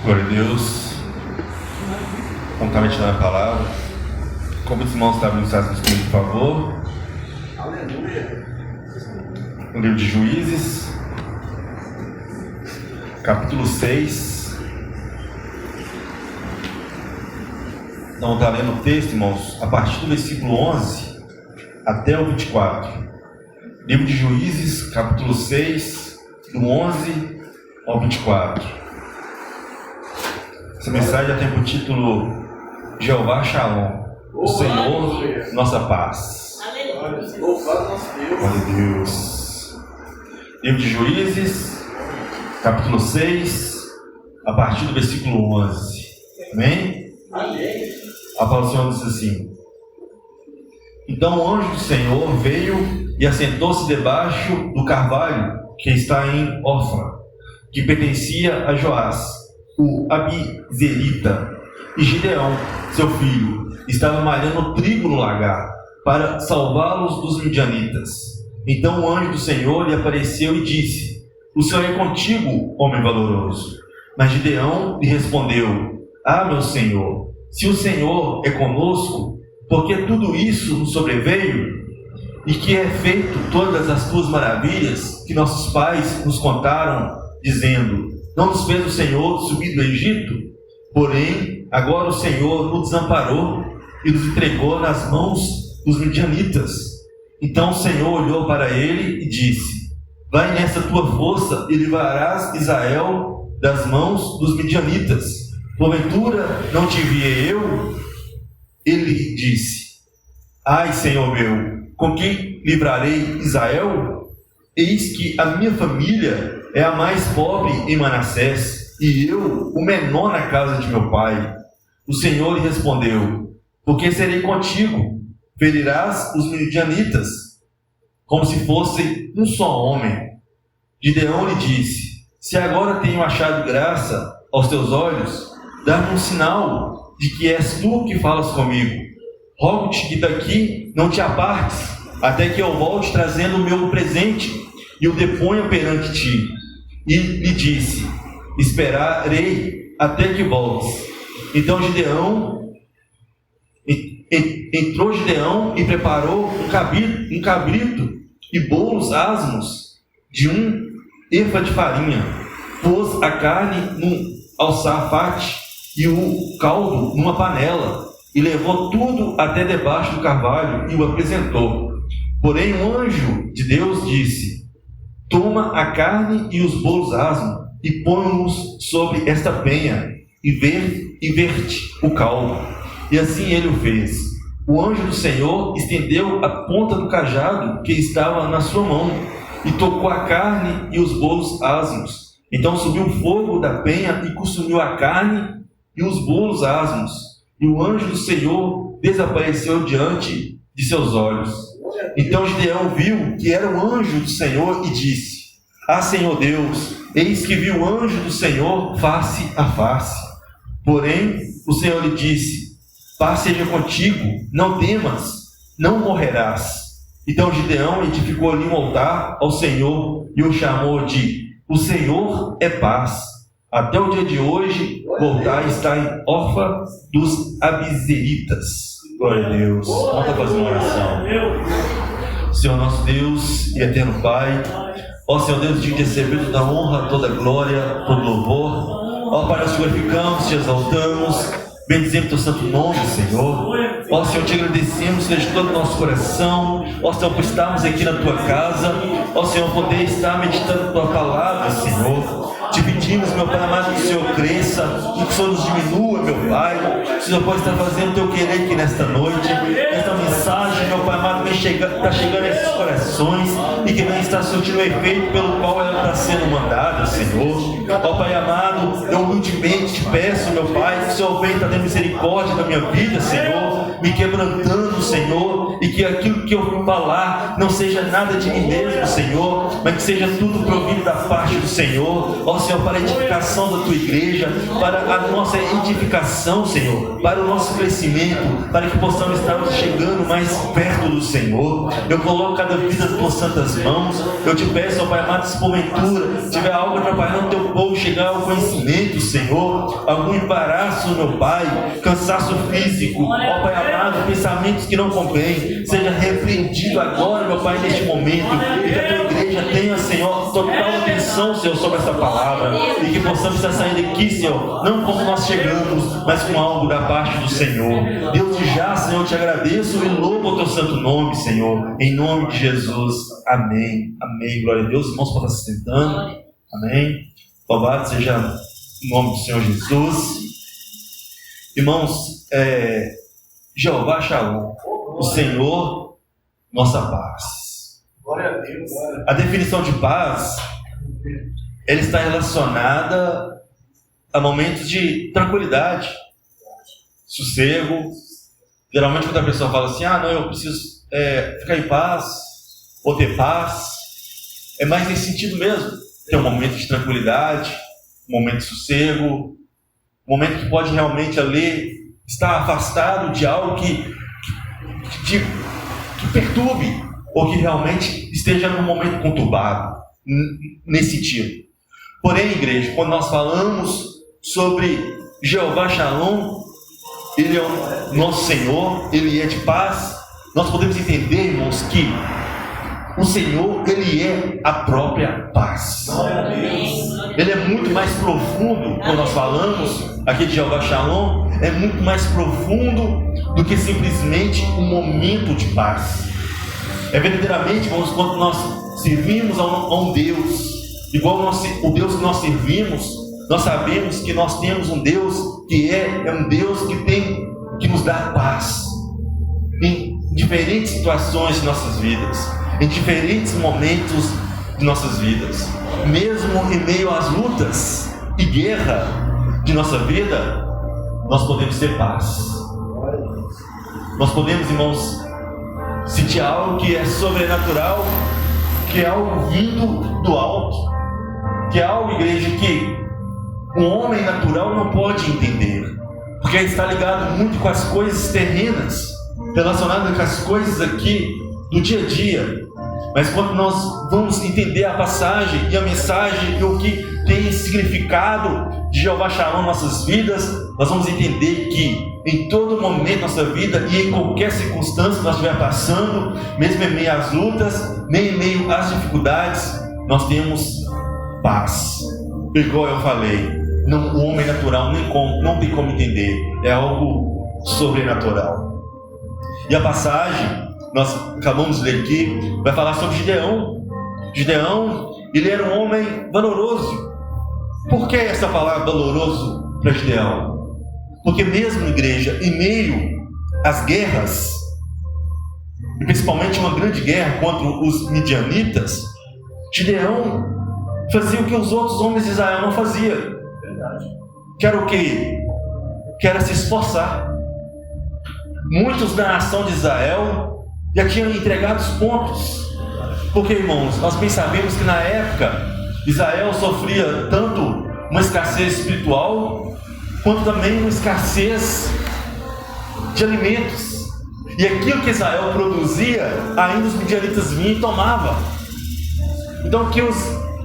Glória a Deus. Vamos estar meditando a palavra. Como os irmãos estavam listados comigo, por favor. Aleluia. No livro de Juízes, capítulo 6. Vamos estar lendo o texto, irmãos, a partir do versículo 11 até o 24. Livro de Juízes, capítulo 6, do 11 ao 24. Essa mensagem já tem por título Jeová Shalom, o Senhor, nossa paz. Louvado nosso Deus. Glória a Deus. Livro de Juízes, capítulo 6, a partir do versículo 11. Amém? Amém. A palavra do Senhor diz assim: Então o anjo do Senhor veio e assentou-se debaixo do carvalho que está em Ofra, que pertencia a Joás, o Abizerita. E Gideão, seu filho, estava malhando trigo no lagar, para salvá-los dos midianitas. Então o anjo do Senhor lhe apareceu e disse: O Senhor é contigo, homem valoroso. Mas Gideão lhe respondeu: Ah, meu Senhor, se o Senhor é conosco, por que tudo isso nos sobreveio? E que é feito todas as tuas maravilhas que nossos pais nos contaram, dizendo: Não nos fez o Senhor subir do Egito? Porém, agora o Senhor nos desamparou e nos entregou nas mãos dos midianitas. Então o Senhor olhou para ele e disse: Vai nessa tua força e livrarás Israel das mãos dos midianitas. Porventura não te enviei eu? Ele disse: Ai, Senhor meu, com quem livrarei Israel? Eis que a minha família é a mais pobre em Manassés, e eu o menor na casa de meu pai. O Senhor lhe respondeu: Porque serei contigo, ferirás os midianitas, como se fosse um só homem. Gideão lhe disse: Se agora tenho achado graça aos teus olhos, dá-me um sinal de que és tu que falas comigo. Rogo-te que daqui não te apartes, até que eu volte trazendo o meu presente e o deponha perante ti. E lhe disse: Esperarei até que voltes. Então entrou Gideão e preparou um cabrito e bolos asmos de 1 efa de farinha. Pôs a carne num alçafate e o caldo numa panela, e levou tudo até debaixo do carvalho e o apresentou. Porém um anjo de Deus disse: Toma a carne e os bolos asmos e põe-os sobre esta penha e verte o caldo. E assim ele o fez. O anjo do Senhor estendeu a ponta do cajado que estava na sua mão e tocou a carne e os bolos asmos. Então subiu o fogo da penha e consumiu a carne e os bolos asmos. E o anjo do Senhor desapareceu diante de seus olhos. Então Gideão viu que era o anjo do Senhor e disse: Ah, Senhor Deus, eis que vi o anjo do Senhor face a face. Porém o Senhor lhe disse: Paz seja contigo, não temas, não morrerás. Então Gideão edificou ali um altar ao Senhor e o chamou de O Senhor é Paz. Até o dia de hoje, o altar está em Ofra dos Abizeritas. Glória a Deus. Vamos fazer uma oração. Senhor nosso Deus e eterno Pai, ó Senhor Deus, de receber toda a honra, toda a glória, todo louvor. Ó Pai, nós te glorificamos, te exaltamos, bendizemos teu santo nome, Senhor. Ó Senhor, te agradecemos, Senhor, de todo o nosso coração. Ó Senhor, por estarmos aqui na tua casa. Ó Senhor, poder estar meditando a tua palavra, Senhor. Te pedimos, meu Pai amado, que o Senhor cresça e que o Senhor nos diminua, meu Pai. Que o Senhor pode estar fazendo o teu querer aqui nesta noite. Esta mensagem, meu Pai amado, está chegando a esses corações e que vem estar surtindo o efeito pelo qual ela está sendo mandada, Senhor. Ó Pai amado, eu humildemente te peço, meu Pai, que o Senhor venha estar tendo misericórdia da minha vida, Senhor. me quebrantando, Senhor, e que aquilo que eu falar não seja nada de mim mesmo, Senhor, mas que seja tudo provido da parte do Senhor, ó Senhor, para a edificação da tua igreja, para a nossa edificação, Senhor, para o nosso crescimento, para que possamos estar chegando mais perto do Senhor. Eu coloco cada vida nas tuas santas mãos. Eu te peço, ó Pai amado, se porventura tiver algo atrapalhando o teu povo chegar ao conhecimento, Senhor, algum embaraço, meu Pai, cansaço físico, ó Pai amado, pensamentos que não convêm, seja repreendido agora, meu Pai, neste momento, e que a tua igreja tenha, Senhor, total atenção, Senhor, sobre essa palavra, e que possamos estar saindo daqui, Senhor, não como nós chegamos, mas com algo da parte do Senhor. Deus, já, Senhor, te agradeço e louvo o teu santo nome, Senhor, em nome de Jesus. Amém. Amém. Glória a Deus. Irmãos, podem estar se sentando. Amém. Louvado seja o nome do Senhor Jesus. Irmãos, Jeová Shalom, o Senhor, nossa paz. Glória a Deus. A definição de paz, ela está relacionada a momentos de tranquilidade, sossego. Geralmente quando a pessoa fala assim, não, eu preciso ficar em paz, ou ter paz, é mais nesse sentido mesmo. Ter um momento de tranquilidade, um momento de sossego, um momento que pode realmente ali estar afastado de algo que perturbe, ou que realmente esteja num momento conturbado, nesse sentido. Porém, igreja, quando nós falamos sobre Jeová Shalom, Ele é o nosso Senhor, Ele é de paz, nós podemos entender, irmãos, que o Senhor, Ele é a própria paz. Ele é muito mais profundo, quando nós falamos aqui de Jeová Shalom, é muito mais profundo do que simplesmente um momento de paz. É verdadeiramente, irmãos, quando nós servimos a um Deus, igual o Deus que nós servimos, nós sabemos que nós temos um Deus que é um Deus que nos dá paz em diferentes situações de nossas vidas, em diferentes momentos de nossas vidas, mesmo em meio às lutas e guerra de nossa vida, nós podemos ter paz. Nós podemos, irmãos, sentir algo que é sobrenatural, que é algo vindo do alto, que é algo, igreja, que o homem natural não pode entender, porque está ligado muito com as coisas terrenas, relacionado com as coisas aqui do dia a dia. Mas quando nós vamos entender a passagem e a mensagem e o que tem significado de Jeová Shalom em nossas vidas, nós vamos entender que em todo momento da nossa vida e em qualquer circunstância que nós estiver passando, mesmo em meio às lutas, nem em meio às dificuldades, nós temos paz. Igual eu falei, o homem natural não tem como entender, é algo sobrenatural. E a passagem, nós acabamos de ler aqui, vai falar sobre Gideão. Gideão, ele era um homem valoroso. Por que essa palavra valoroso para Gideão? Porque mesmo, igreja, em meio às guerras, e principalmente uma grande guerra contra os midianitas, Gideão fazia o que os outros homens de Israel não faziam. Que era o quê? Que era se esforçar. Muitos da nação de Israel já tinham entregado os pontos. Porque, irmãos, nós bem sabemos que na época Israel sofria tanto uma escassez espiritual, quanto também uma escassez de alimentos. E aquilo que Israel produzia, ainda os midianitas vinham e tomavam. Então,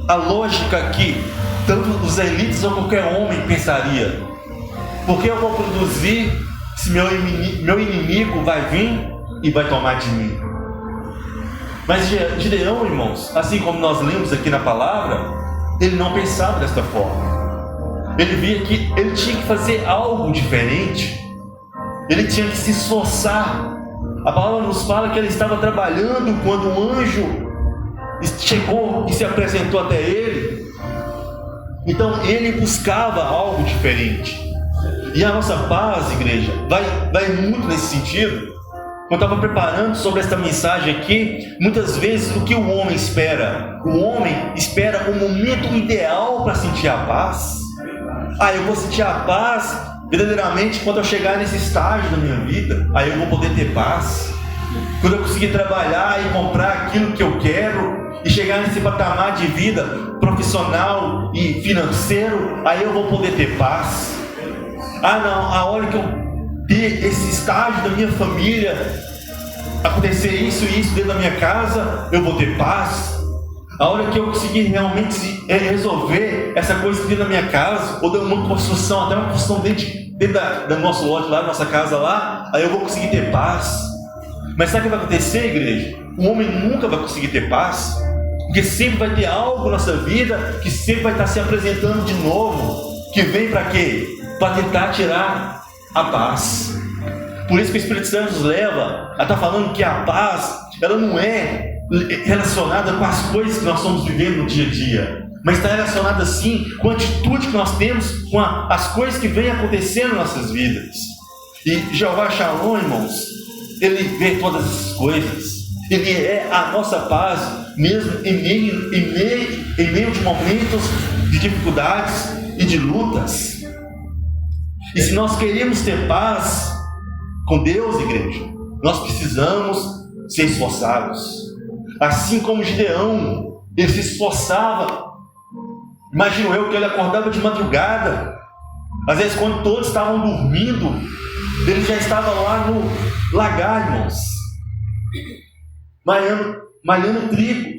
a lógica que tanto os israelitas ou qualquer homem pensaria: por que eu vou produzir se meu inimigo vai vir e vai tomar de mim? Mas Gideão, irmãos, assim como nós lemos aqui na palavra, ele não pensava desta forma. Ele via que ele tinha que fazer algo diferente, ele tinha que se esforçar. A palavra nos fala que ele estava trabalhando quando um anjo chegou e se apresentou até ele. Então ele buscava algo diferente. E a nossa paz, igreja, vai muito nesse sentido. Quando eu estava preparando sobre esta mensagem aqui, muitas vezes o que o homem espera? O homem espera o momento ideal para sentir a paz. Eu vou sentir a paz verdadeiramente, quando eu chegar nesse estágio da minha vida, aí eu vou poder ter paz. Quando eu conseguir trabalhar e comprar aquilo que eu quero e chegar nesse patamar de vida profissional e financeiro, aí eu vou poder ter paz. Ah não, a hora que eu ter esse estágio da minha família, acontecer isso e isso dentro da minha casa, eu vou ter paz. A hora que eu conseguir realmente resolver essa coisa dentro da minha casa, ou dar uma construção, até uma construção dentro do nosso lote lá, da nossa casa lá, aí eu vou conseguir ter paz. Mas sabe o que vai acontecer, igreja? O homem nunca vai conseguir ter paz, porque sempre vai ter algo na nossa vida que sempre vai estar se apresentando de novo, que vem para quê? Para tentar tirar a paz. Por isso que o Espírito Santo nos leva a estar falando que a paz, ela não é relacionada com as coisas que nós estamos vivendo no dia a dia, mas está relacionada sim com a atitude que nós temos, com as coisas que vêm acontecendo em nossas vidas. E Jeová Shalom, irmãos, Ele vê todas essas coisas. Ele é a nossa paz, mesmo em meio de momentos de dificuldades e de lutas. E se nós queremos ter paz com Deus, igreja, nós precisamos ser esforçados. Assim como Gideão, ele se esforçava. Imagino eu que ele acordava de madrugada. Às vezes quando todos estavam dormindo, ele já estava lá no lagar, irmãos, malhando trigo,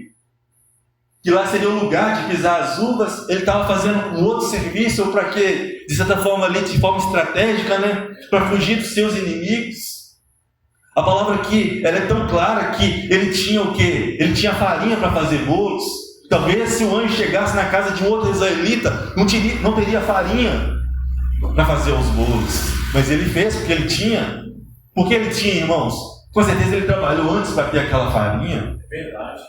que lá seria o lugar de pisar as uvas. Ele estava fazendo um outro serviço, ou para quê? De certa forma ali, de forma estratégica, né? Para fugir dos seus inimigos. A palavra aqui, ela é tão clara que ele tinha o quê? Ele tinha farinha para fazer bolos. Talvez se o anjo chegasse na casa de um outro israelita, não teria farinha para fazer os bolos. Mas ele fez porque ele tinha. Porque ele tinha, irmãos. Com certeza ele trabalhou antes para ter aquela farinha. É verdade.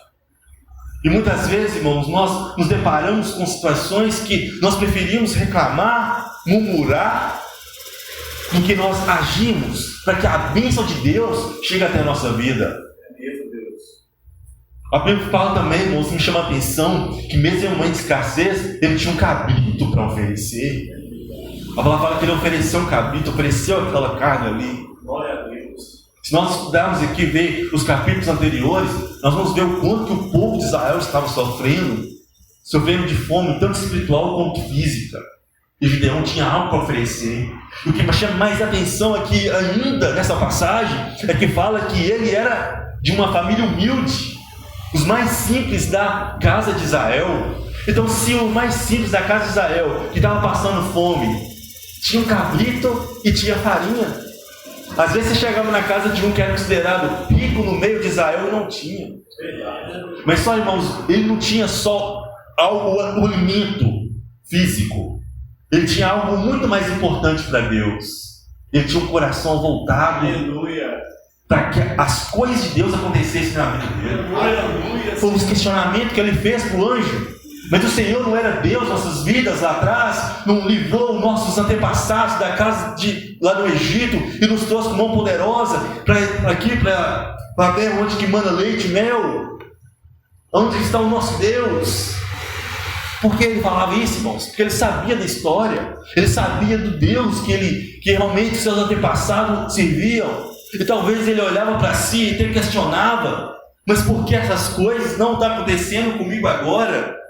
E muitas vezes, irmãos, nós nos deparamos com situações que nós preferimos reclamar, murmurar, do que nós agimos para que a bênção de Deus chegue até a nossa vida. É mesmo, Deus. A Bíblia fala também, irmãos, me chama a atenção, que mesmo em um momento de escassez, ele tinha um cabrito para oferecer. A palavra fala que ele ofereceu um cabrito, ofereceu aquela carne ali. Glória a Deus. Se nós estudarmos aqui, ver os capítulos anteriores, nós vamos ver o quanto que o povo de Israel estava sofrendo de fome, tanto espiritual quanto física. E Gideão tinha algo para oferecer. E o que me chama mais atenção aqui ainda nessa passagem é que fala que ele era de uma família humilde, os mais simples da casa de Israel. Então, se o mais simples da casa de Israel, que estava passando fome, tinha um cabrito e tinha farinha, às vezes você chegava na casa de um que era considerado rico no meio de Israel e não tinha. Mas só, irmãos, ele não tinha só o alimento físico. Ele tinha algo muito mais importante para Deus. Ele tinha um coração voltado para que as coisas de Deus acontecessem na vida dele. Foi um questionamento que ele fez para o anjo. Mas o Senhor não era Deus, nossas vidas lá atrás, não livrou nossos antepassados da casa lá no Egito e nos trouxe com mão poderosa para ver onde que manda leite e mel? Onde está o nosso Deus? Por que ele falava isso, irmãos? Porque ele sabia da história, ele sabia do Deus que realmente seus antepassados serviam. E talvez ele olhava para si e até questionava: mas por que essas coisas não estão acontecendo comigo agora?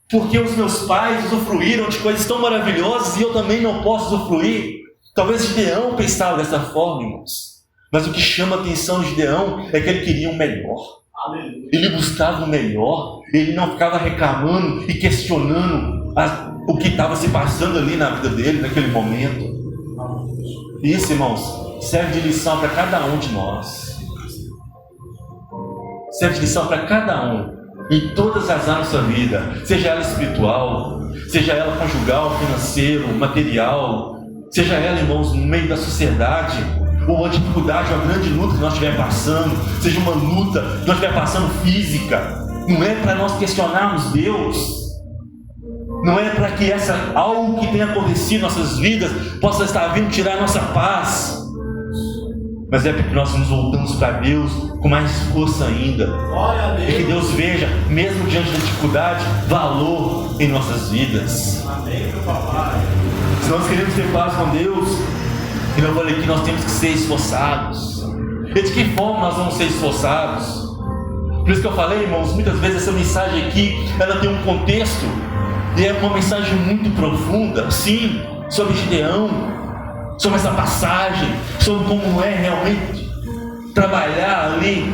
Porque os meus pais usufruíram de coisas tão maravilhosas e eu também não posso usufruir? Talvez Gideão pensava dessa forma, irmãos. Mas o que chama a atenção de Gideão é que ele queria o melhor. Ele buscava o melhor. Ele não ficava reclamando e questionando o que estava se passando ali na vida dele naquele momento. Isso, irmãos, serve de lição para cada um de nós. Serve de lição para cada um, em todas as áreas da sua vida, seja ela espiritual, seja ela conjugal, financeiro, material, seja ela, irmãos, no meio da sociedade, ou uma dificuldade, uma grande luta que nós estivermos passando, seja uma luta que nós estivermos passando física. Não é para nós questionarmos Deus, não é para que algo que tenha acontecido em nossas vidas possa estar vindo tirar a nossa paz, mas é porque nós nos voltamos para Deus com mais força ainda. E que Deus veja, mesmo diante da dificuldade, valor em nossas vidas. Amém, meu papai. Se nós queremos ter paz com Deus, e eu falei que nós temos que ser esforçados. E de que forma nós vamos ser esforçados? Por isso que eu falei, irmãos, muitas vezes essa mensagem aqui, ela tem um contexto, e é uma mensagem muito profunda, sim, sobre Gideão, sobre essa passagem, sobre como é realmente trabalhar ali,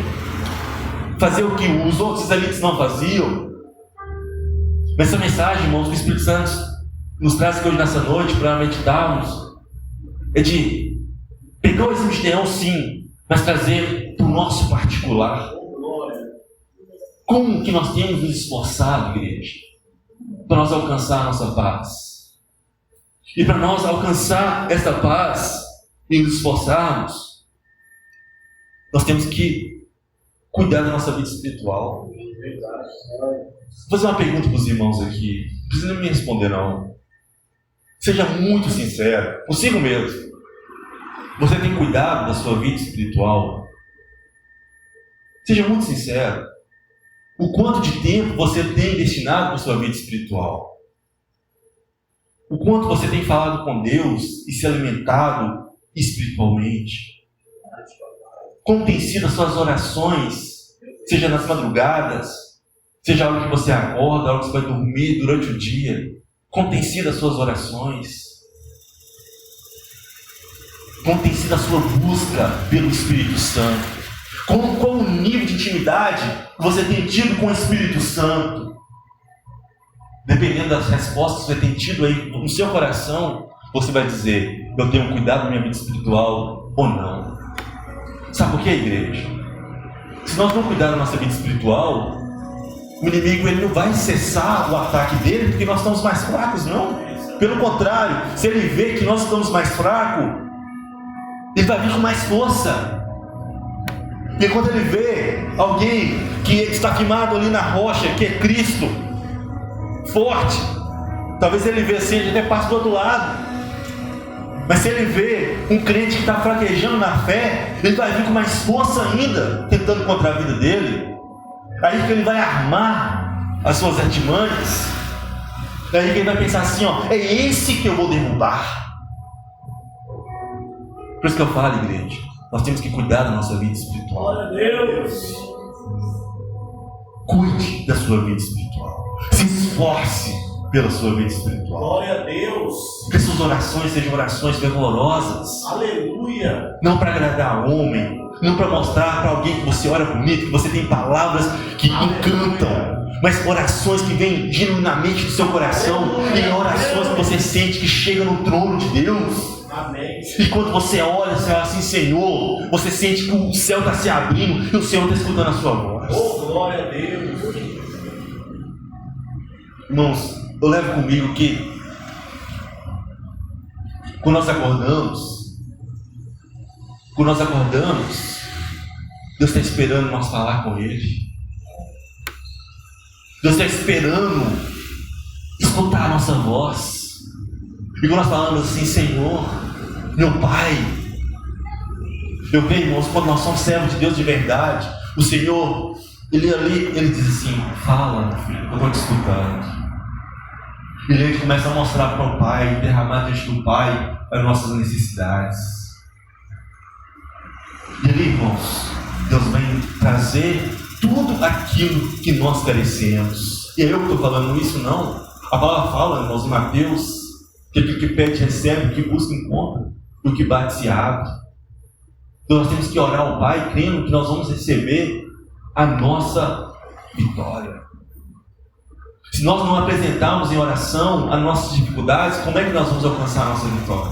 fazer o que os outros israelitas não faziam. Mas essa mensagem, irmãos, que o Espírito Santo nos traz aqui hoje nessa noite para meditarmos, é de pegar o exemplo de Gideão, sim, mas trazer para o nosso particular. Como que nós temos nos esforçado, igreja, para nós alcançar a nossa paz? E para nós alcançar esta paz e nos esforçarmos, nós temos que cuidar da nossa vida espiritual. Vou fazer uma pergunta para os irmãos aqui. Não precisa me responder, não. Seja muito sincero, consigo mesmo. Você tem cuidado da sua vida espiritual? Seja muito sincero. O quanto de tempo você tem destinado para a sua vida espiritual? O quanto você tem falado com Deus e se alimentado espiritualmente? Como tem sido as suas orações, seja nas madrugadas, seja a hora que você acorda, a hora que você vai dormir durante o dia? Como tem sido as suas orações? Como tem sido a sua busca pelo Espírito Santo? Qual o nível de intimidade que você tem tido com o Espírito Santo? Dependendo das respostas que você tem tido aí no seu coração, você vai dizer: eu tenho cuidado da minha vida espiritual ou não. Sabe por quê, igreja? Se nós não cuidarmos da nossa vida espiritual, o inimigo ele não vai cessar o ataque dele porque nós estamos mais fracos, não. Pelo contrário, se ele vê que nós estamos mais fracos, ele vai vir com mais força. E quando ele vê alguém que está firmado ali na rocha, que é Cristo, forte, talvez ele vê assim, a gente até passa do outro lado. Mas se ele vê um crente que está fraquejando na fé, ele vai vir com mais força ainda, tentando contra a vida dele. Aí que ele vai armar as suas artimanhas. Aí que ele vai pensar assim, ó, é esse que eu vou derrubar. Por isso que eu falo, igreja, nós temos que cuidar da nossa vida espiritual. Glória a Deus. Cuide da sua vida espiritual. Se esforce pela sua vida espiritual. Glória a Deus. Que suas orações sejam orações fervorosas. Aleluia. Não para agradar homem, não para mostrar para alguém que você ora bonito, que você tem palavras que encantam, mas orações que vêm genuinamente do seu coração, e orações que você sente que chegam no trono de Deus. Amém. E quando você olha, você fala assim: Senhor, você sente que o céu está se abrindo e o Senhor está escutando a sua voz. Oh, glória a Deus. Irmãos, eu levo comigo que quando nós acordamos, Deus está esperando nós falar com Ele. Deus está esperando escutar a nossa voz. E quando nós falamos assim: Senhor, meu Pai, eu vejo, irmãos, quando nós somos servos de Deus de verdade, o Senhor, Ele diz assim: fala, meu filho, eu estou te escutando. E ele começa a mostrar para o Pai, derramar diante do Pai as nossas necessidades. E ali, irmãos, Deus vem trazer tudo aquilo que nós carecemos. E é eu que estou falando isso, não. A palavra fala, irmãos, em Mateus, que aquilo que pede recebe, o que busca encontra, e o que bate se abre. Então nós temos que orar ao Pai crendo que nós vamos receber a nossa vitória. Se nós não apresentarmos em oração as nossas dificuldades, como é que nós vamos alcançar a nossa vitória?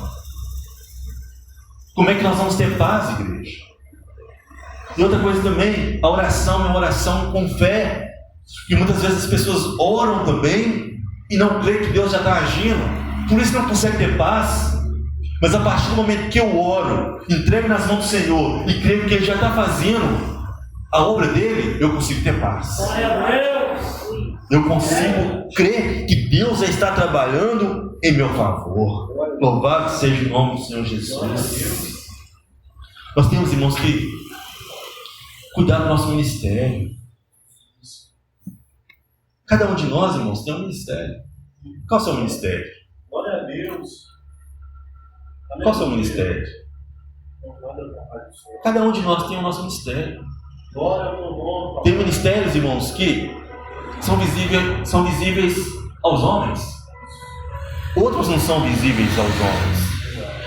Como é que nós vamos ter paz, igreja? E outra coisa também, a oração é uma oração com fé. E muitas vezes as pessoas oram também e não creem que Deus já está agindo. Por isso não consegue ter paz. Mas a partir do momento que eu oro, entrego nas mãos do Senhor e creio que Ele já está fazendo a obra dele, eu consigo ter paz. Glória a Deus. Eu consigo crer que Deus já está trabalhando em meu favor. Louvado seja o nome do Senhor Jesus. Nós temos, irmãos, que cuidar do nosso ministério. Cada um de nós, irmãos, tem um ministério. Qual é o seu ministério? Glória a Deus. Qual é o seu ministério? Cada um de nós tem o nosso ministério. Tem ministérios, irmãos, que são visíveis aos homens. Outros não são visíveis aos homens.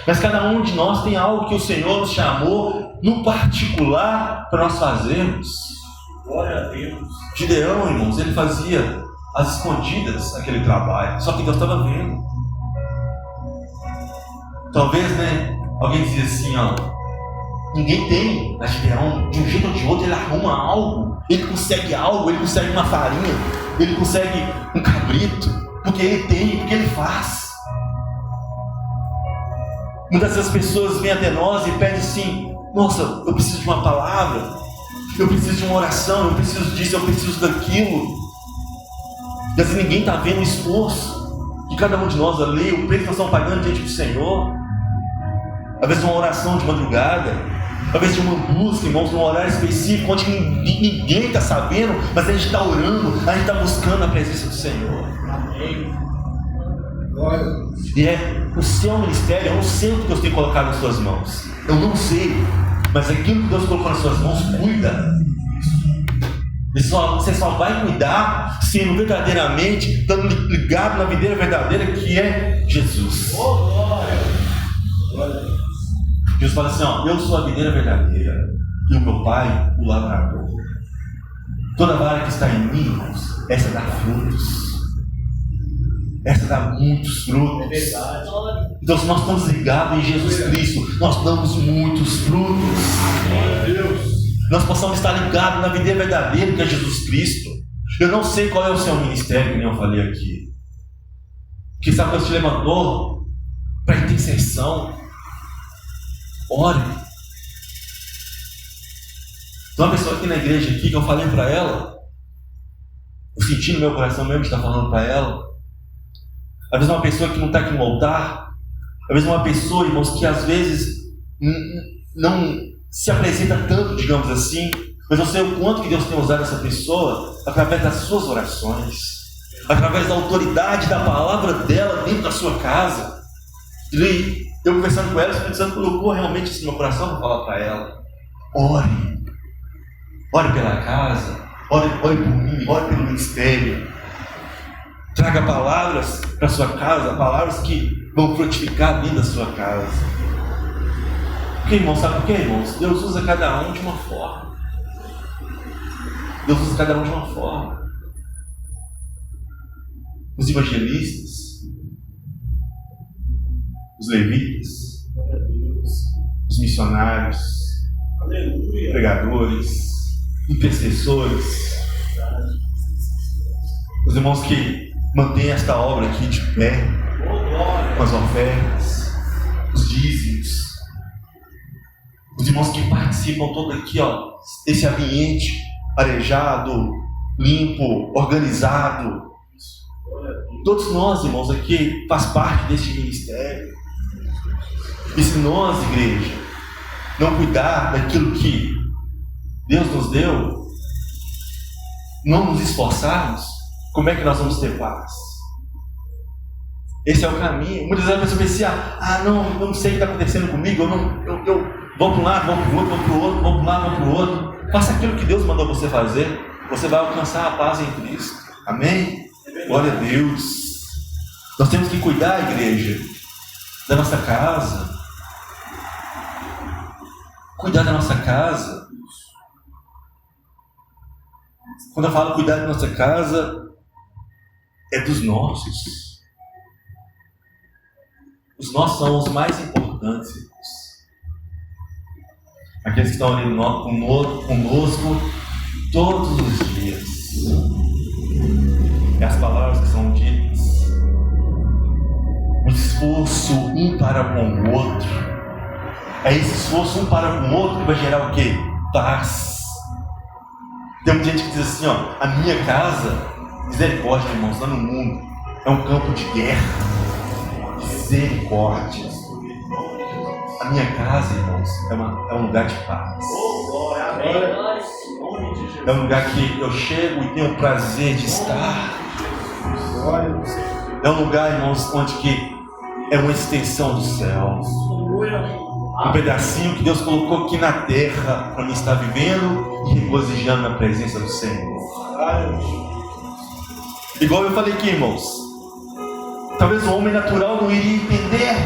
Mas cada um de nós tem algo que o Senhor nos chamou no particular para nós fazermos. Glória a Deus. Gideão, irmãos, ele fazia às escondidas aquele trabalho, só que Deus estava vendo. Talvez, alguém dizia assim, ninguém tem, mas Gideão, de um jeito ou de outro, ele arruma algo, ele consegue uma farinha, ele consegue um cabrito, porque ele tem, porque ele faz. Muitas vezes as pessoas vêm até nós e pedem assim, nossa, eu preciso de uma palavra, eu preciso de uma oração, eu preciso disso, eu preciso daquilo. E assim ninguém está vendo o esforço que cada um de nós ali, o preço que nós estamos pagando diante do Senhor. Às vezes uma oração de madrugada, às vezes de uma busca, irmãos, num horário específico, onde ninguém está sabendo, mas a gente está orando, a gente está buscando a presença do Senhor. Amém. E o seu ministério, eu não sei o que Deus tem colocado nas suas mãos. Eu não sei, mas aquilo que Deus colocou nas suas mãos, cuida. Você só vai cuidar sendo verdadeiramente, estando ligado na videira verdadeira que é Jesus. Jesus fala assim, eu sou a videira verdadeira e o meu Pai o lavrador. Toda vara que está em mim, irmãos, essa dá frutos. Essa dá muitos frutos. É verdade. Então, se nós estamos ligados em Jesus Cristo, nós damos muitos frutos. Glória a Deus. Nós possamos estar ligados na videira verdadeira que é Jesus Cristo. Eu não sei qual é o seu ministério, que nem eu falei aqui. Que sabe que Deus te levantou para intercessão. Ore. Tem uma pessoa aqui na igreja aqui que eu falei para ela, eu senti no meu coração mesmo de estar falando para ela. Às vezes uma pessoa que não está aqui no altar, às vezes uma pessoa, irmãos, que às vezes não se apresenta tanto, digamos assim, mas eu sei o quanto que Deus tem usado essa pessoa através das suas orações, através da autoridade da palavra dela dentro da sua casa. E eu conversando com ela, o Espírito Santo colocou realmente isso no meu coração para falar para ela. Ore pela casa, ore por mim, ore pelo ministério. Traga palavras para a sua casa, palavras que vão frutificar dentro da sua casa. Porque, irmãos, sabe por quê, irmãos? Deus usa cada um de uma forma. Deus usa cada um de uma forma. Os evangelistas, os levitas, os missionários, Aleluia. pregadores, intercessores, os irmãos que mantêm esta obra aqui de pé, com as ofertas, os dízimos, os irmãos que participam todo aqui, desse ambiente arejado, limpo, organizado. Todos nós, irmãos, aqui faz parte deste ministério. E se nós, igreja, não cuidar daquilo que Deus nos deu, não nos esforçarmos, como é que nós vamos ter paz? Esse é o caminho. Muitas vezes a pessoa pensa, eu não sei o que está acontecendo comigo, eu vou para um lado, vou para o outro, vou para o outro, vou para um lado, vou para o outro. Faça aquilo que Deus mandou você fazer, você vai alcançar a paz em Cristo. Amém? Glória a Deus. Nós temos que cuidar, igreja, da nossa casa. Cuidar da nossa casa. Quando eu falo cuidar da nossa casa, é dos nossos. Os nossos são os mais importantes. Aqueles que estão ali conosco todos os dias. É as palavras que são ditas. O esforço um para com o outro. É esse esforço um para com o outro que vai gerar o quê? Paz. Tem muita gente que diz assim, a minha casa, misericórdia, irmãos, lá no mundo, é um campo de guerra. Misericórdia. A minha casa, irmãos, é um lugar de paz. É um lugar que eu chego e tenho o prazer de estar. É um lugar, irmãos, onde que é uma extensão do céu. Um pedacinho que Deus colocou aqui na terra para mim estar vivendo e regozijando na presença do Senhor. Igual eu falei aqui, irmãos, talvez o homem natural não iria entender,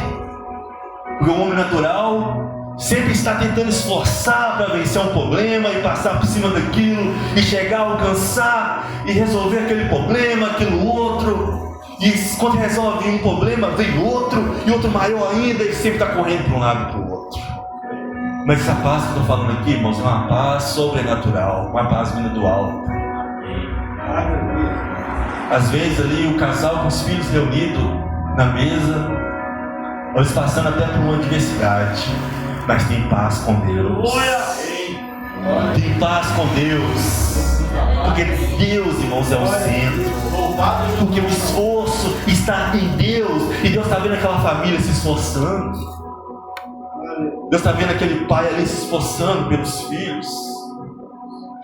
porque o homem natural sempre está tentando esforçar para vencer um problema e passar por cima daquilo e chegar a alcançar e resolver aquele problema, aquilo outro. E quando resolve um problema, vem outro e outro maior ainda, e sempre está correndo para um lado e para o outro. Mas essa paz que eu estou falando aqui, irmãos, é uma paz sobrenatural, uma paz vinda do alto. Às vezes ali o casal com os filhos reunidos na mesa, eles passando até por uma adversidade, mas tem paz com Deus. Tem paz com Deus. Porque Deus, irmãos, é o centro. Porque o esforço está em Deus. E Deus está vendo aquela família se esforçando. Deus está vendo aquele pai ali se esforçando pelos filhos.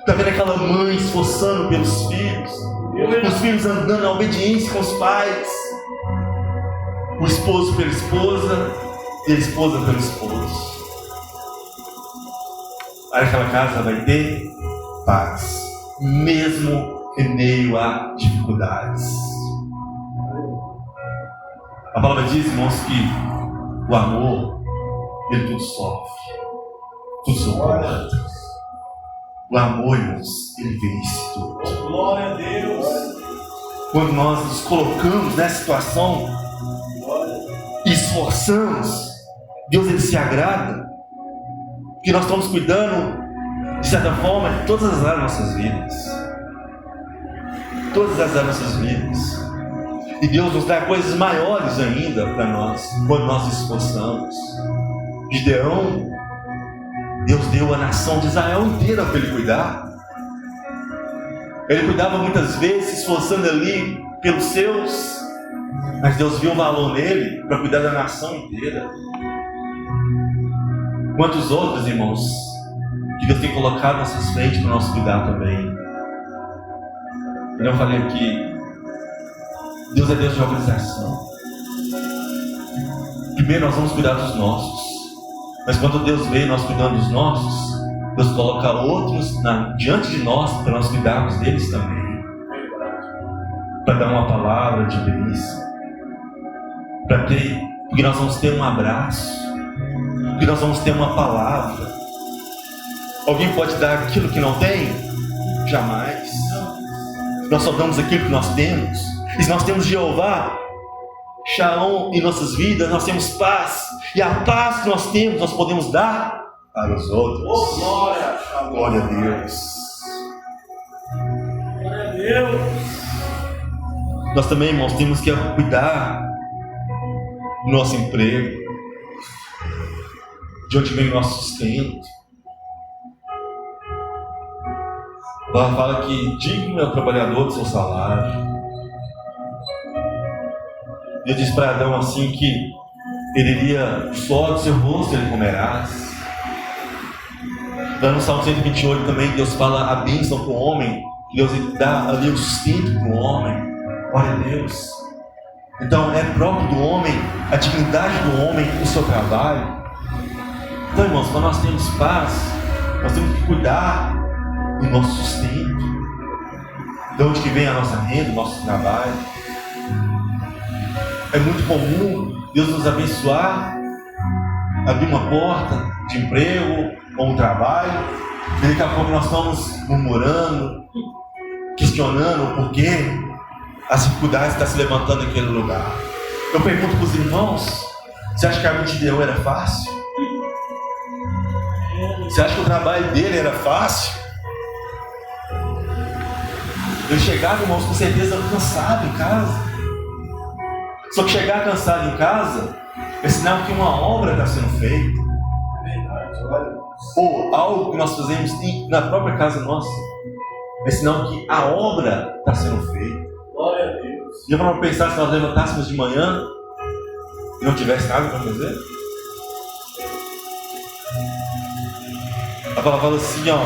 Está vendo aquela mãe se esforçando pelos filhos. Os filhos andando na obediência com os pais. O esposo pela esposa e a esposa pelo esposo. Aí aquela casa vai ter paz, mesmo em meio a dificuldades. A palavra diz, irmãos, que o amor, ele tudo sofre, tudo suporta. O amor, irmãos, ele vence tudo. Glória a Deus. Quando nós nos colocamos nessa situação e esforçamos, Deus, ele se agrada, porque nós estamos cuidando, de certa forma, de todas as áreas das nossas vidas. Todas as áreas das nossas vidas. E Deus nos dá coisas maiores ainda para nós, quando nós nos esforçamos. Gideão, Deus deu a nação de Israel inteira para ele cuidar. Ele cuidava muitas vezes, se esforçando ali pelos seus, mas Deus viu um valor nele para cuidar da nação inteira. Quantos outros, irmãos, que Deus tem colocado nas nossas frentes para nós cuidar também. Eu falei aqui, Deus é Deus de organização. Primeiro nós vamos cuidar dos nossos, mas quando Deus vê nós cuidando dos nossos, Deus coloca outros diante de nós para nós cuidarmos deles também, para dar uma palavra de bênção, porque nós vamos ter um abraço, porque nós vamos ter uma palavra. Alguém pode dar aquilo que não tem? Jamais. Nós só damos aquilo que nós temos. E se nós temos Jeová, Shalom em nossas vidas, nós temos paz. E a paz que nós temos, nós podemos dar para os outros. Oh, glória! Glória a Deus. Glória a Deus! Nós também, irmãos, temos que cuidar do nosso emprego, de onde vem o nosso sustento. Ela fala que digno é o trabalhador do seu salário. Deus diz para Adão assim que ele iria suor do seu rosto, ele comerás. Lá no Salmo 128 também Deus fala a bênção para o homem, que Deus dá ali o sustento para o homem. Glória a Deus. Então é próprio do homem, a dignidade do homem, o seu trabalho. Então, irmãos, quando nós temos paz, nós temos que cuidar do nosso sustento, de onde que vem a nossa renda, o nosso trabalho. É muito comum Deus nos abençoar, abrir uma porta de emprego ou um trabalho, e daqui a pouco nós estamos murmurando, questionando o porquê as dificuldades estão se levantando naquele lugar. Eu pergunto para os irmãos: você acha que a vida de Deus era fácil? Você acha que o trabalho dele era fácil? Ele chegava, irmãos, com certeza cansado em casa. Só que chegar cansado em casa é sinal que uma obra está sendo feita. Ou algo que nós fazemos na própria casa nossa é sinal que a obra está sendo feita. Glória a Deus. Já para pensar, se nós levantássemos de manhã e não tivesse nada para fazer? A palavra fala assim, ó.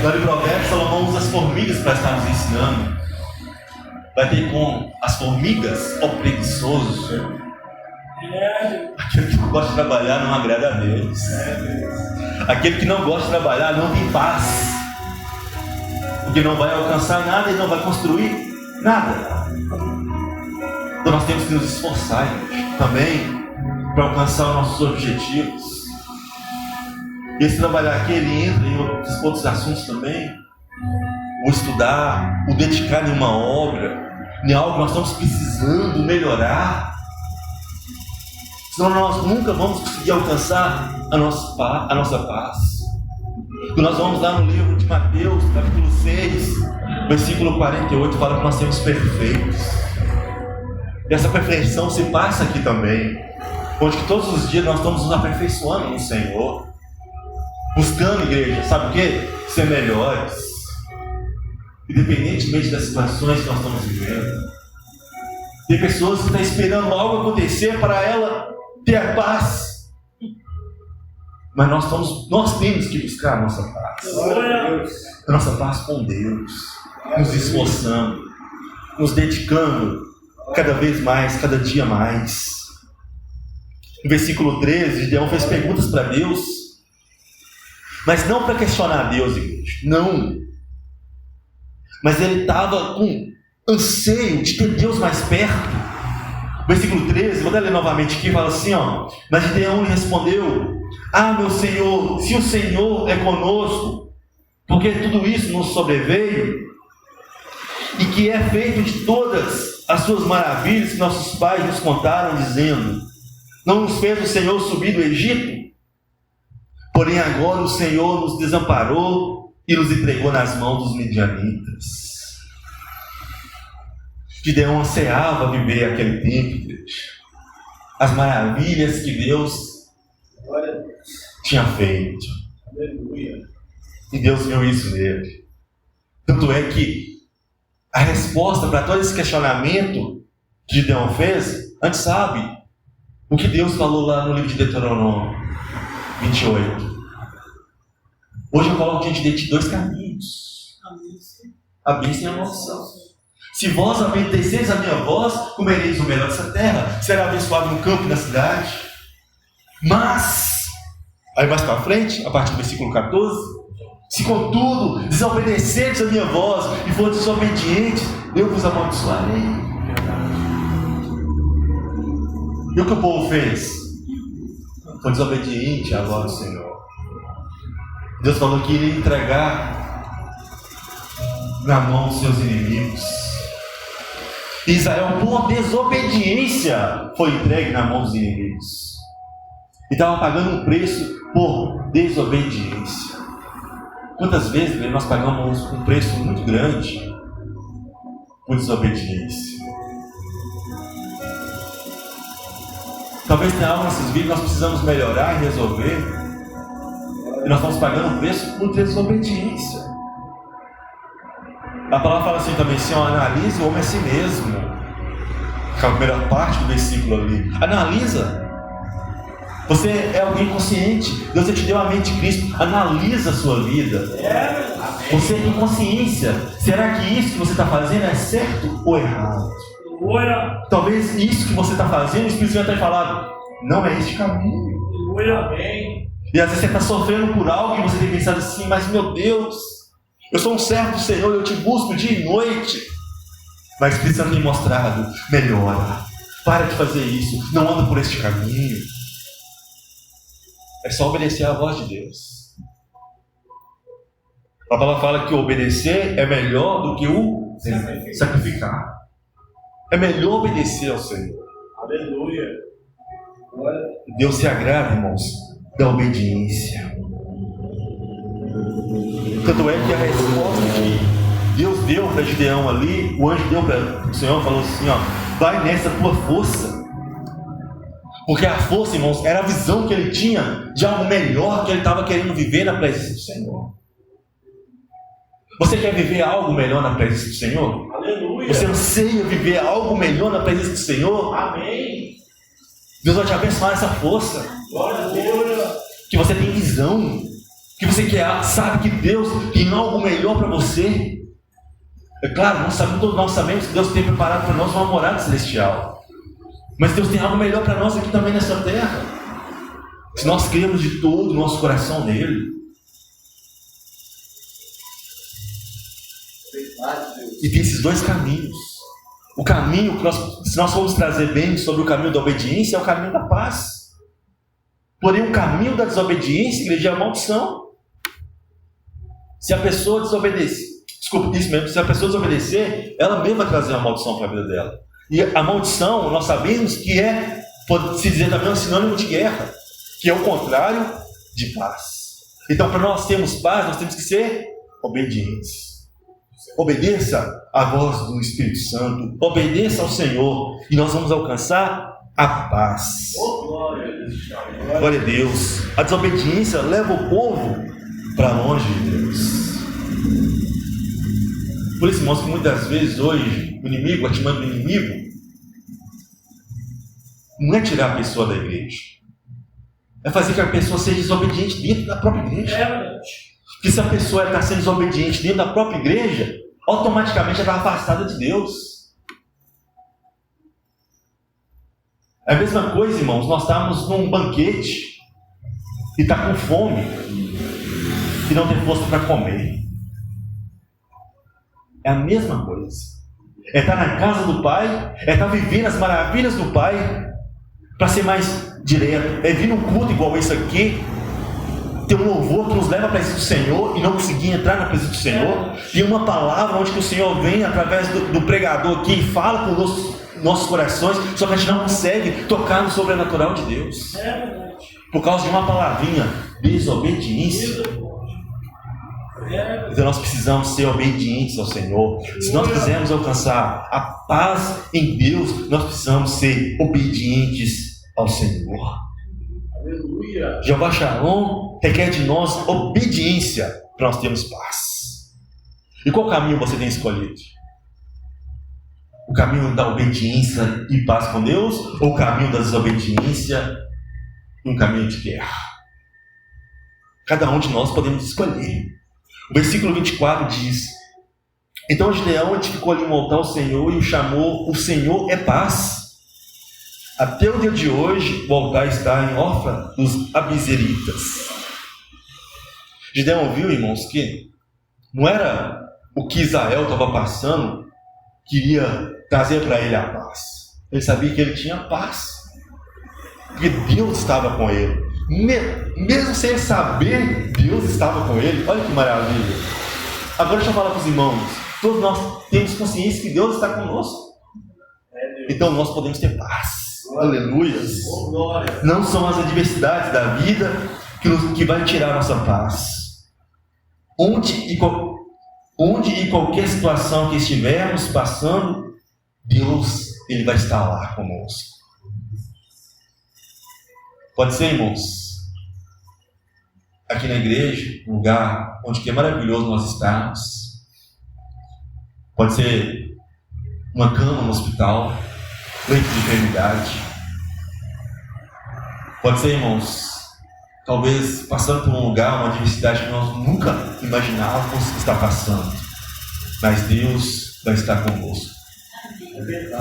Lá em Provérbios, Salomão usa as formigas para estar nos ensinando. vai ter com as formigas ou preguiçoso. Aquele que não gosta de trabalhar não agrada a Deus. Aquele que não gosta de trabalhar não tem paz. Porque não vai alcançar nada e não vai construir nada. Então nós temos que nos esforçar, gente, também para alcançar os nossos objetivos. E esse trabalhar aqui, ele entra em outros assuntos também. O estudar, o dedicar em uma obra, em algo que nós estamos precisando melhorar. Senão nós nunca vamos conseguir alcançar a nossa paz. E nós vamos lá no livro de Mateus, capítulo 6, versículo 48, fala que nós temos perfeitos. E essa perfeição se passa aqui também, onde que todos os dias nós estamos nos aperfeiçoando no Senhor, buscando, igreja, sabe o quê? Ser melhores, independentemente das situações que nós estamos vivendo. Tem pessoas que estão esperando algo acontecer para ela ter a paz. Mas nós temos que buscar a nossa paz. A nossa paz com Deus, nos esforçando, nos dedicando cada vez mais, cada dia mais. No versículo 13, Gideão fez perguntas para Deus, mas não para questionar Deus, igreja, não. Mas ele estava com anseio de ter Deus mais perto. Versículo 13, vou ler novamente aqui, fala assim, ó. Mas Gideão lhe respondeu: ah, meu Senhor, se o Senhor é conosco, porque tudo isso nos sobreveio, e que é feito de todas as suas maravilhas que nossos pais nos contaram, dizendo: não nos fez o Senhor subir do Egito? Porém agora o Senhor nos desamparou e nos entregou nas mãos dos midianitas. Gideão ansiava viver aquele tempo, igreja. As maravilhas que Deus tinha feito. E Deus viu isso nele. Tanto é que a resposta para todo esse questionamento que Gideão fez, a gente sabe o que Deus falou lá no livro de Deuteronômio 28. Hoje eu coloco diante de ti dois caminhos: a bênção e a maldição. Se vós obedeceis a minha voz, comereis o melhor dessa terra, será abençoado no campo e na cidade. Mas, aí mais para frente, a partir do versículo 14, se contudo desobedeceres a minha voz e for desobedientes, eu vos amaldiçoarei. E o que o povo fez? Foi desobediente à voz do Senhor. Deus falou que iria entregar na mão dos seus inimigos. Israel, por desobediência, foi entregue na mão dos inimigos. E estava pagando um preço por desobediência. Quantas vezes nós pagamos um preço muito grande por desobediência? Talvez tenha algo nessas vidas que nós precisamos melhorar e resolver, e nós estamos pagando um preço por desobediência. A palavra fala assim também, Senhor, analise o homem a si mesmo. Que é a primeira parte do versículo ali. Analisa. Você é alguém consciente. Deus te deu a mente de Cristo. Analisa a sua vida. Você tem consciência. Será que isso que você está fazendo é certo ou errado? Talvez isso que você está fazendo, o Espírito Santo tenha falado: não é este caminho. E às vezes você está sofrendo por algo e você tem pensado assim: mas meu Deus, eu sou um servo do Senhor, eu te busco dia e noite. Mas o Espírito Santo tem mostrado: melhora, para de fazer isso, não anda por este caminho. É só obedecer à voz de Deus. A palavra fala que obedecer é melhor do que o sacrificar. É melhor obedecer ao Senhor. Aleluia. Deus se agrada, irmãos, da obediência. Tanto é que a resposta que Deus deu para Gideão ali, o anjo deu para o Senhor, falou assim: ó, vai nessa tua força. Porque a força, irmãos, era a visão que ele tinha de algo melhor que ele estava querendo viver na presença do Senhor. Você quer viver algo melhor na presença do Senhor? Aleluia. Você anseia viver algo melhor na presença do Senhor? Amém. Deus vai te abençoar nessa força. Glória a Deus. Que você tem visão. Que você quer, sabe que Deus tem algo melhor para você. É claro, todos nós sabemos que Deus tem preparado para nós uma morada celestial. Mas Deus tem algo melhor para nós aqui também nessa terra. Se nós cremos de todo o nosso coração nele. E tem esses dois caminhos. O caminho que se nós formos trazer bem sobre o caminho da obediência, é o caminho da paz. Porém, o caminho da desobediência, igreja, é a maldição. Se a pessoa desobedecer, se a pessoa desobedecer, ela mesma vai trazer uma maldição para a vida dela. E a maldição, nós sabemos que pode-se dizer também, um sinônimo de guerra, que é o contrário de paz. Então, para nós termos paz, nós temos que ser obedientes. Obedeça à voz do Espírito Santo, obedeça ao Senhor, e nós vamos alcançar a paz. Glória a Deus. A desobediência leva o povo para longe de Deus. Por isso, irmãos, que muitas vezes hoje o inimigo, a artimanha do inimigo, não é tirar a pessoa da igreja, é fazer que a pessoa seja desobediente dentro da própria igreja. Porque se a pessoa está sendo desobediente dentro da própria igreja, automaticamente ela está afastada de Deus. É a mesma coisa, irmãos, nós estamos num banquete e está com fome e não tem força para comer. É a mesma coisa. É estar na casa do Pai, é estar vivendo as maravilhas do Pai, para ser mais direto. É vir num culto igual esse aqui, ter um louvor que nos leva à presença do Senhor e não conseguir entrar na presença do Senhor. E uma palavra onde que o Senhor vem através do pregador aqui e fala com os nossos corações, só que a gente não consegue tocar no sobrenatural de Deus. Por causa de uma palavrinha, desobediência. Então nós precisamos ser obedientes ao Senhor. Se nós quisermos alcançar a paz em Deus, nós precisamos ser obedientes ao Senhor. Aleluia. Jeová Shalom requer de nós obediência para nós termos paz. E qual caminho você tem escolhido? O caminho da obediência e paz com Deus, ou o caminho da desobediência e um caminho de guerra? Cada um de nós podemos escolher. O versículo 24 diz: então Gideão edificou ali um altar ao Senhor e o chamou "O Senhor é paz". Até o dia de hoje o altar está em Ofra dos Abizeritas. Gideão viu, irmãos, que não era o que Israel estava passando que iria trazer para ele a paz. Ele sabia que ele tinha paz, porque Deus estava com ele. Mesmo sem saber, Deus estava com ele. Olha que maravilha. Agora deixa eu falar para os irmãos. Todos nós temos consciência que Deus está conosco. Então nós podemos ter paz. Aleluia. Não são as adversidades da vida que vai tirar a nossa paz. Onde e qualquer situação que estivermos passando, Deus, Ele vai estar lá conosco. Pode ser, irmãos, aqui na igreja, um lugar onde que é maravilhoso nós estarmos. Pode ser uma cama no hospital, leito de enfermidade. Pode ser, irmãos, talvez passando por um lugar, uma adversidade que nós nunca imaginávamos estar passando. Mas Deus vai estar conosco.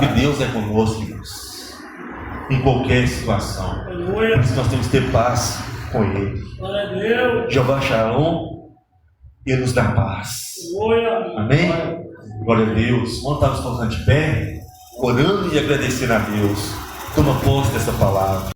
E Deus é conosco, irmãos, em qualquer situação. Por isso nós temos que ter paz com Ele. Jeová Shalom, Ele nos dá paz. Amém? Glória a Deus. Vamos estar nos colocando de pé, orando e agradecendo a Deus. Toma posse dessa palavra.